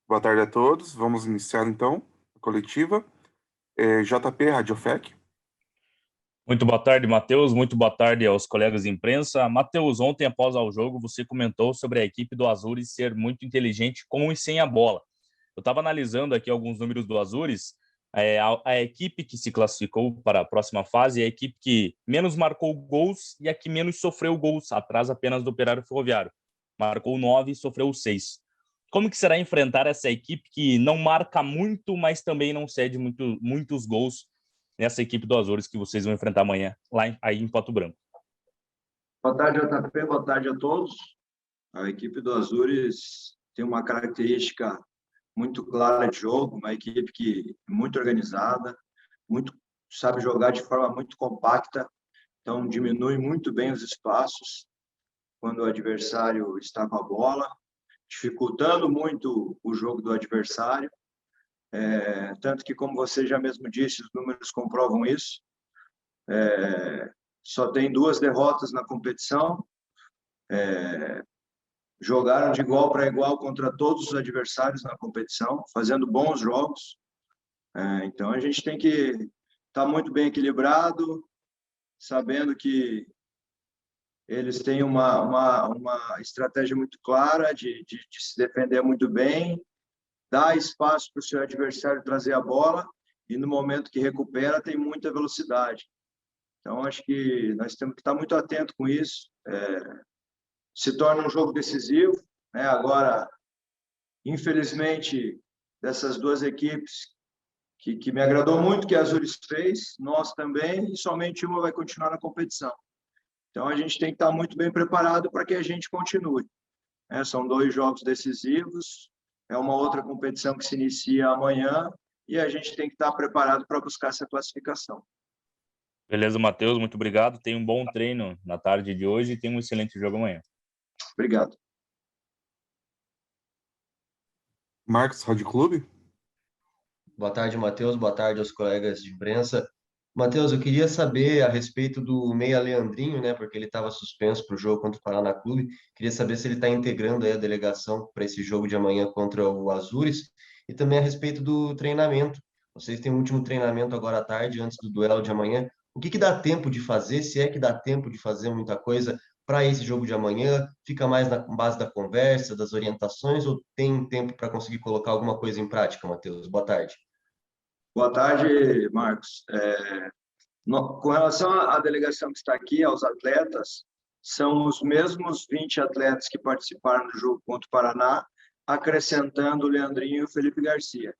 Boa tarde a todos. Vamos iniciar então a coletiva. JP, Radiofec. Muito boa tarde, Matheus. Muito boa tarde aos colegas de imprensa. Matheus, ontem, após o jogo, você comentou sobre a equipe do Azures ser muito inteligente com e sem a bola. Eu estava analisando aqui alguns números do Azures. A equipe que se classificou para a próxima fase é a equipe que menos marcou gols e a que menos sofreu gols, atrás apenas do Operário Ferroviário. Marcou 9 e sofreu 6. Como que será enfrentar essa equipe que não marca muito, mas também não cede muitos gols nessa equipe do Azures que vocês vão enfrentar amanhã, aí em Pato Branco? Boa tarde, JP. Boa tarde a todos. A equipe do Azures tem uma característica muito clara de jogo, uma equipe que é muito organizada, sabe jogar de forma muito compacta, então diminui muito bem os espaços quando o adversário está com a bola, dificultando muito o jogo do adversário. Tanto que, como você já mesmo disse, os números comprovam isso. Só tem 2 derrotas na competição. Jogaram de igual para igual contra todos os adversários na competição, fazendo bons jogos. Então, a gente tem que estar muito bem equilibrado, sabendo que eles têm uma estratégia muito clara de se defender muito bem, dar espaço para o seu adversário trazer a bola e, no momento que recupera, tem muita velocidade. Então, acho que nós temos que estar muito atento com isso. Se torna um jogo decisivo, né? Agora, infelizmente, dessas 2 equipes que me agradou muito, que a Azures fez, nós também, e somente uma vai continuar na competição. Então, a gente tem que estar muito bem preparado para que a gente continue. São 2 jogos decisivos, é uma outra competição que se inicia amanhã, e a gente tem que estar preparado para buscar essa classificação. Beleza, Matheus, muito obrigado. Tenha um bom treino na tarde de hoje e tenha um excelente jogo amanhã. Obrigado. Marcos, Rádio Clube. Boa tarde, Matheus. Boa tarde aos colegas de imprensa. Matheus, eu queria saber a respeito do meia Leandrinho, né? Porque ele estava suspenso para o jogo contra o Paraná Clube. Queria saber se ele está integrando aí a delegação para esse jogo de amanhã contra o Azures. E também a respeito do treinamento. Vocês têm o último treinamento agora à tarde, antes do duelo de amanhã. O que dá tempo de fazer? Se é que dá tempo de fazer muita coisa para esse jogo de amanhã? Fica mais na base da conversa, das orientações, ou tem tempo para conseguir colocar alguma coisa em prática, Matheus? Boa tarde. Boa tarde, Marcos. Com relação à delegação que está aqui, aos atletas, são os mesmos 20 atletas que participaram do jogo contra o Paraná, acrescentando o Leandrinho e o Felipe Garcia.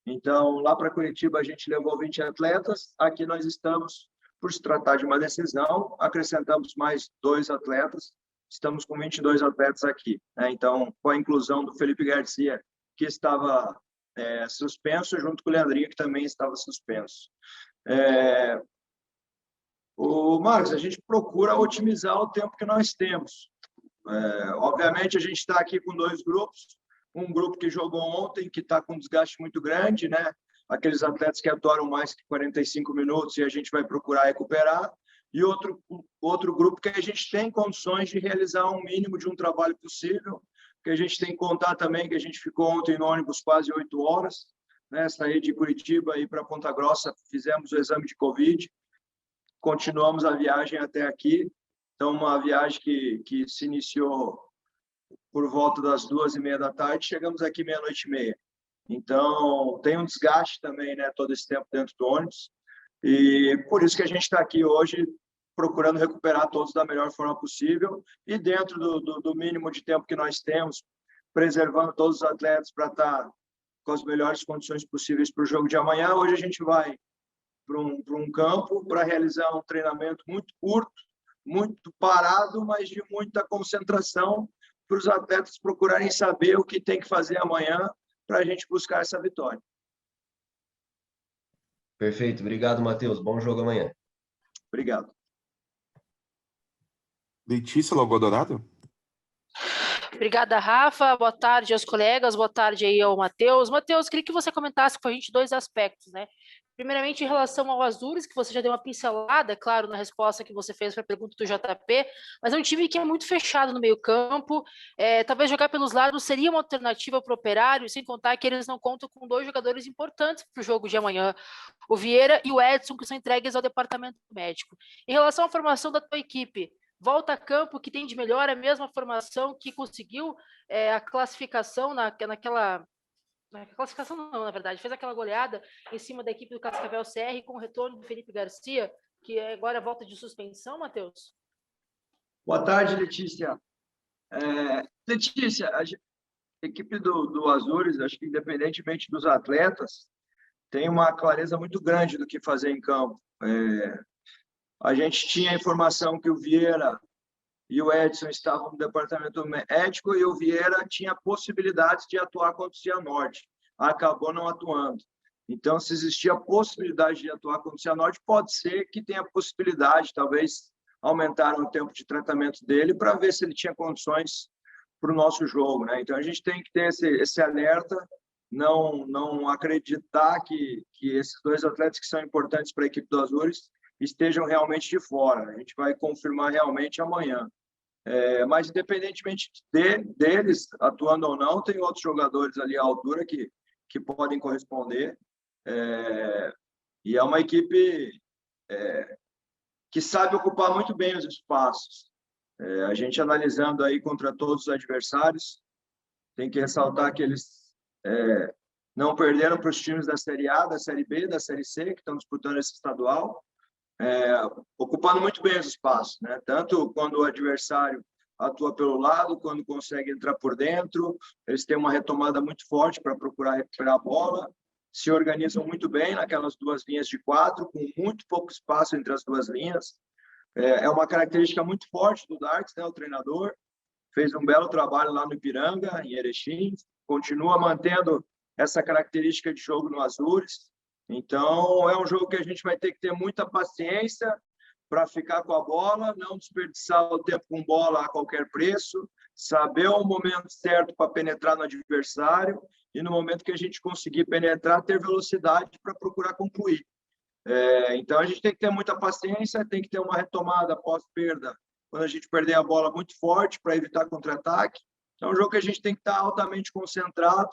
Então, lá para Curitiba, a gente levou 20 atletas, aqui nós estamos, por se tratar de uma decisão, acrescentamos mais 2 atletas, estamos com 22 atletas aqui. Então, com a inclusão do Felipe Garcia, que estava suspenso, junto com o Leandrinho, que também estava suspenso. O Marcos, a gente procura otimizar o tempo que nós temos. Obviamente, a gente está aqui com 2 grupos, um grupo que jogou ontem, que está com um desgaste muito grande, né? Aqueles atletas que atuaram mais que 45 minutos e a gente vai procurar recuperar, e outro grupo que a gente tem condições de realizar um mínimo de um trabalho possível, que a gente tem que contar também que a gente ficou ontem no ônibus quase 8 horas, né? Saí de Curitiba e para Ponta Grossa, fizemos o exame de Covid, continuamos a viagem até aqui. Então, uma viagem que se iniciou por volta das 2h30 da tarde, chegamos aqui 00:30. Então, tem um desgaste também, né, todo esse tempo dentro do ônibus, e por isso que a gente está aqui hoje procurando recuperar todos da melhor forma possível e dentro do mínimo de tempo que nós temos, preservando todos os atletas para estar com as melhores condições possíveis para o jogo de amanhã. Hoje a gente vai para um campo para realizar um treinamento muito curto, muito parado, mas de muita concentração, para os atletas procurarem saber o que tem que fazer amanhã para a gente buscar essa vitória. Perfeito. Obrigado, Matheus. Bom jogo amanhã. Obrigado. Letícia, Lagoa Dourado. Obrigada, Rafa. Boa tarde aos colegas, boa tarde aí ao Matheus. Matheus, queria que você comentasse com a gente 2 aspectos, né? Primeiramente, em relação ao Azures, que você já deu uma pincelada, claro, na resposta que você fez para a pergunta do JP, mas é um time que é muito fechado no meio-campo. Talvez jogar pelos lados seria uma alternativa para o Operário, sem contar que eles não contam com 2 jogadores importantes para o jogo de amanhã, o Vieira e o Edson, que são entregues ao departamento médico. Em relação à formação da tua equipe, volta a campo, que tem de melhor a mesma formação que conseguiu a classificação naquela classificação não, na verdade, fez aquela goleada em cima da equipe do Cascavel CR com o retorno do Felipe Garcia, que agora volta de suspensão, Matheus? Boa tarde, Letícia. Letícia, a equipe do Azures, acho que independentemente dos atletas, tem uma clareza muito grande do que fazer em campo. A gente tinha a informação que o Vieira e o Edson estavam no departamento médico e o Vieira tinha possibilidades de atuar contra o Cianorte. Acabou não atuando. Então, se existia a possibilidade de atuar contra o Cianorte, pode ser que tenha possibilidade, talvez, aumentar o tempo de tratamento dele para ver se ele tinha condições para o nosso jogo, né? Então, a gente tem que ter esse alerta, não acreditar que esses 2 atletas que são importantes para a equipe do Azures estejam realmente de fora. A gente vai confirmar realmente amanhã. Mas, independentemente deles, atuando ou não, tem outros jogadores ali à altura que podem corresponder. E é uma equipe que sabe ocupar muito bem os espaços. A gente analisando aí contra todos os adversários, tem que ressaltar que eles não perderam para os times da Série A, da Série B, da Série C, que estão disputando esse estadual. Ocupando muito bem os espaços, né? Tanto quando o adversário atua pelo lado, quando consegue entrar por dentro, eles têm uma retomada muito forte para procurar recuperar a bola, se organizam muito bem naquelas 2 linhas de 4, com muito pouco espaço entre as 2 linhas. É uma característica muito forte do Darks, né? O treinador fez um belo trabalho lá no Ipiranga, em Erechim, continua mantendo essa característica de jogo no Azures. Então, é um jogo que a gente vai ter que ter muita paciência para ficar com a bola, não desperdiçar o tempo com bola a qualquer preço, saber o momento certo para penetrar no adversário e no momento que a gente conseguir penetrar, ter velocidade para procurar concluir. Então, a gente tem que ter muita paciência, tem que ter uma retomada pós-perda, quando a gente perder a bola muito forte para evitar contra-ataque. É um jogo que a gente tem que estar altamente concentrado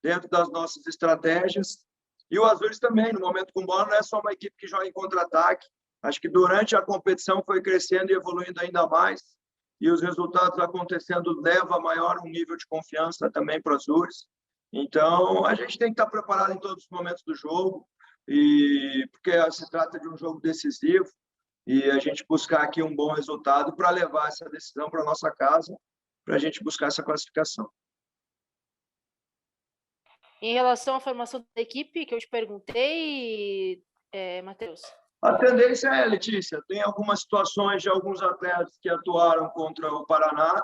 dentro das nossas estratégias. E o Azures também, no momento com bola, não é só uma equipe que joga em contra-ataque. Acho que durante a competição foi crescendo e evoluindo ainda mais. E os resultados acontecendo leva a maior um nível de confiança também para o Azures. Então, a gente tem que estar preparado em todos os momentos do jogo, porque se trata de um jogo decisivo e a gente buscar aqui um bom resultado para levar essa decisão para a nossa casa, para a gente buscar essa classificação. Em relação à formação da equipe, que eu te perguntei, Matheus? A tendência Letícia, tem algumas situações de alguns atletas que atuaram contra o Paraná,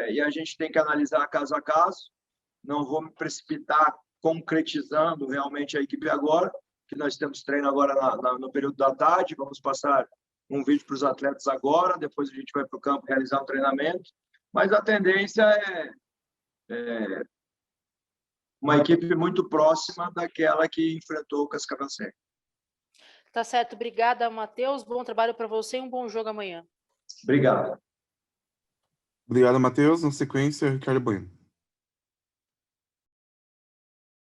e a gente tem que analisar caso a caso. Não vou me precipitar concretizando realmente a equipe agora, que nós temos treino agora no período da tarde, vamos passar um vídeo para os atletas agora, depois a gente vai para o campo realizar o treinamento, mas a tendência é uma equipe muito próxima daquela que enfrentou o Cascavel CR. Tá certo, obrigada, Matheus. Bom trabalho para você e um bom jogo amanhã. Obrigado. Obrigado, Matheus. Na sequência, Ricardo Bueno.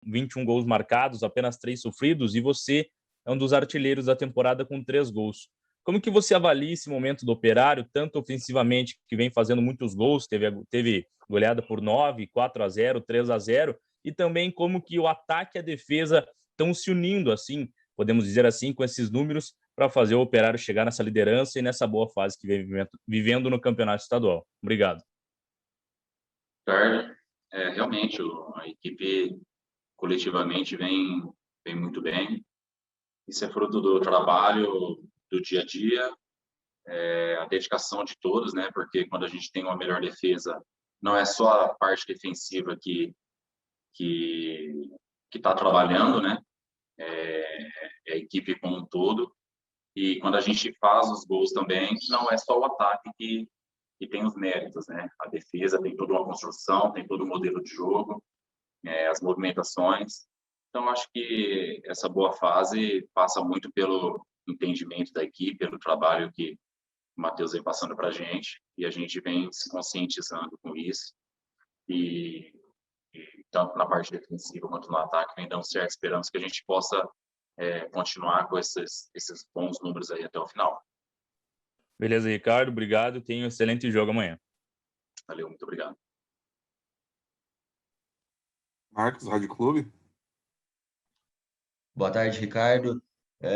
21 gols marcados, apenas 3 sofridos, e você é um dos artilheiros da temporada com 3 gols. Como que você avalia esse momento do Operário, tanto ofensivamente, que vem fazendo muitos gols, teve goleada por 9, 4-0, 3-0, e também como que o ataque e a defesa estão se unindo, assim, podemos dizer assim, com esses números, para fazer o Operário chegar nessa liderança e nessa boa fase que vem vivendo no campeonato estadual. Obrigado. Tarde. Realmente, a equipe coletivamente vem muito bem. Isso é fruto do trabalho do dia a dia, a dedicação de todos, né? Porque quando a gente tem uma melhor defesa, não é só a parte defensiva que está trabalhando, né? É a equipe como um todo. E quando a gente faz os gols também, não é só o ataque que tem os méritos, né? A defesa tem toda uma construção, tem todo um modelo de jogo, as movimentações. Então, acho que essa boa fase passa muito pelo entendimento da equipe, pelo trabalho que o Matheus vem passando para a gente vem se conscientizando com isso. E tanto na parte defensiva quanto no ataque vem dando certo. Esperamos que a gente possa continuar com esses bons números aí até o final. Beleza, Ricardo, obrigado. Tenha um excelente jogo amanhã. Valeu, muito obrigado. Marcos, Rádio Clube. Boa tarde, Ricardo.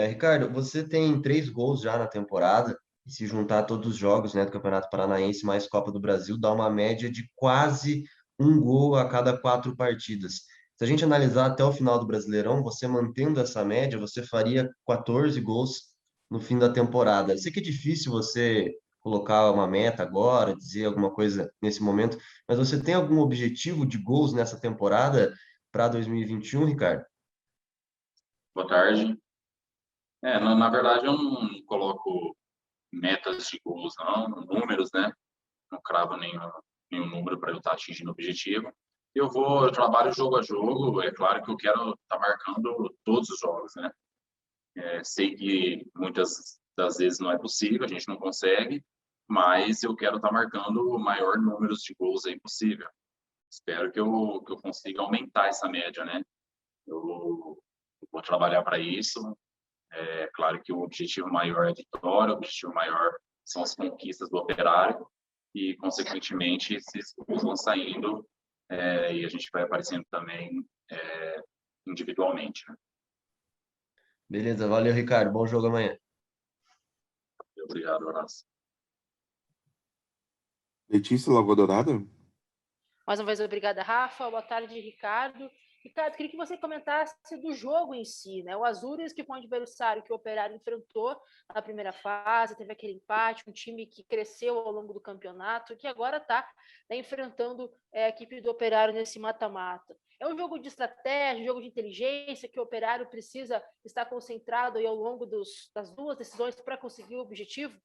Ricardo, você tem 3 gols já na temporada, e se juntar todos os jogos, né, do Campeonato Paranaense mais Copa do Brasil, dá uma média de quase 1 gol a cada 4 partidas. Se a gente analisar até o final do Brasileirão, você mantendo essa média, você faria 14 gols no fim da temporada. Eu sei que é difícil você colocar uma meta agora, dizer alguma coisa nesse momento, mas você tem algum objetivo de gols nessa temporada para 2021, Ricardo? Boa tarde. Na verdade, eu não coloco metas de gols, não, números, né? Não cravo nenhum número para eu estar atingindo o objetivo. Eu trabalho jogo a jogo, é claro que eu quero estar marcando todos os jogos, né? Sei que muitas das vezes não é possível, a gente não consegue, mas eu quero estar marcando o maior número de gols aí possível. Espero que eu consiga aumentar essa média, né? Eu vou trabalhar para isso. É claro que o objetivo maior é a vitória, o objetivo maior são as conquistas do Operário e, consequentemente, esses gols vão saindo e a gente vai aparecendo também individualmente, né? Beleza, valeu, Ricardo. Bom jogo amanhã. Obrigado, abraço. Letícia, Lagoa Dourada. Mais uma vez, obrigada, Rafa. Boa tarde, Ricardo. Ricardo, queria que você comentasse do jogo em si, né? O Azures, que foi um adversário que o Operário enfrentou na primeira fase, teve aquele empate, um time que cresceu ao longo do campeonato, que agora está enfrentando a equipe do Operário nesse mata-mata. É um jogo de estratégia, um jogo de inteligência, que o Operário precisa estar concentrado aí ao longo das 2 decisões para conseguir o objetivo.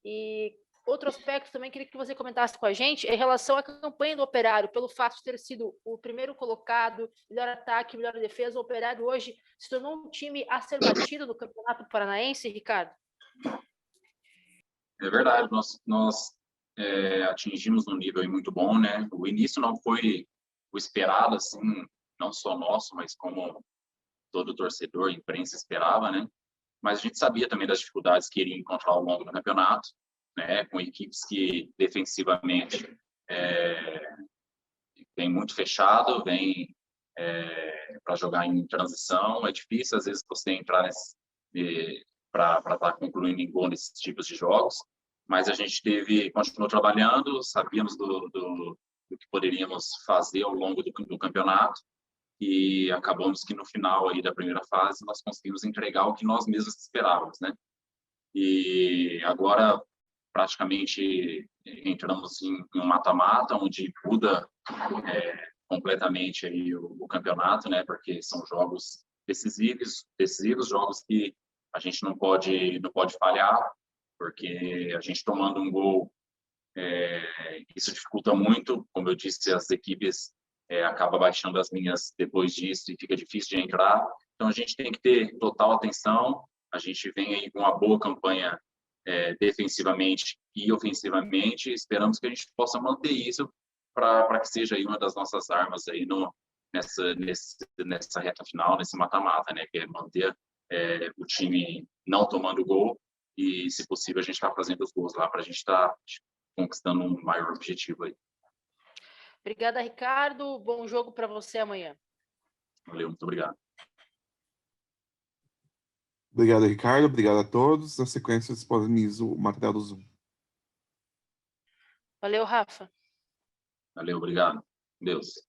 E outro aspecto também queria que você comentasse com a gente é em relação à campanha do Operário, pelo fato de ter sido o primeiro colocado, melhor ataque, melhor defesa. O Operário hoje se tornou um time a ser batido no Campeonato Paranaense, Ricardo? É verdade, nós atingimos um nível muito bom, né? O início não foi o esperado, assim, não só nosso, mas como todo torcedor, imprensa esperava, né? Mas a gente sabia também das dificuldades que iria encontrar ao longo do campeonato, né? Com equipes que defensivamente vem muito fechado, vem para jogar em transição. É difícil, às vezes, você entrar para estar concluindo em gol nesses tipos de jogos, mas a gente continuou trabalhando, sabíamos do que poderíamos fazer ao longo do campeonato, e acabamos que no final aí da primeira fase nós conseguimos entregar o que nós mesmos esperávamos, né? E agora praticamente entramos em um mata-mata onde muda completamente aí o campeonato, né? Porque são jogos decisivos, jogos que a gente não pode falhar, porque a gente tomando um gol isso dificulta muito, como eu disse, as equipes acaba baixando as linhas depois disso e fica difícil de entrar. Então, a gente tem que ter total atenção. A gente vem aí com uma boa campanha defensivamente e ofensivamente. Esperamos que a gente possa manter isso para que seja aí uma das nossas armas aí nessa reta final, nesse mata-mata, né? Que é manter o time não tomando gol e, se possível, a gente está fazendo os gols lá para a gente estar conquistando um maior objetivo aí. Obrigada, Ricardo. Bom jogo para você amanhã. Valeu, muito obrigado. Obrigado, Ricardo. Obrigado a todos. Na sequência, disponibilizo o material do Zoom. Valeu, Rafa. Valeu, obrigado. Deus.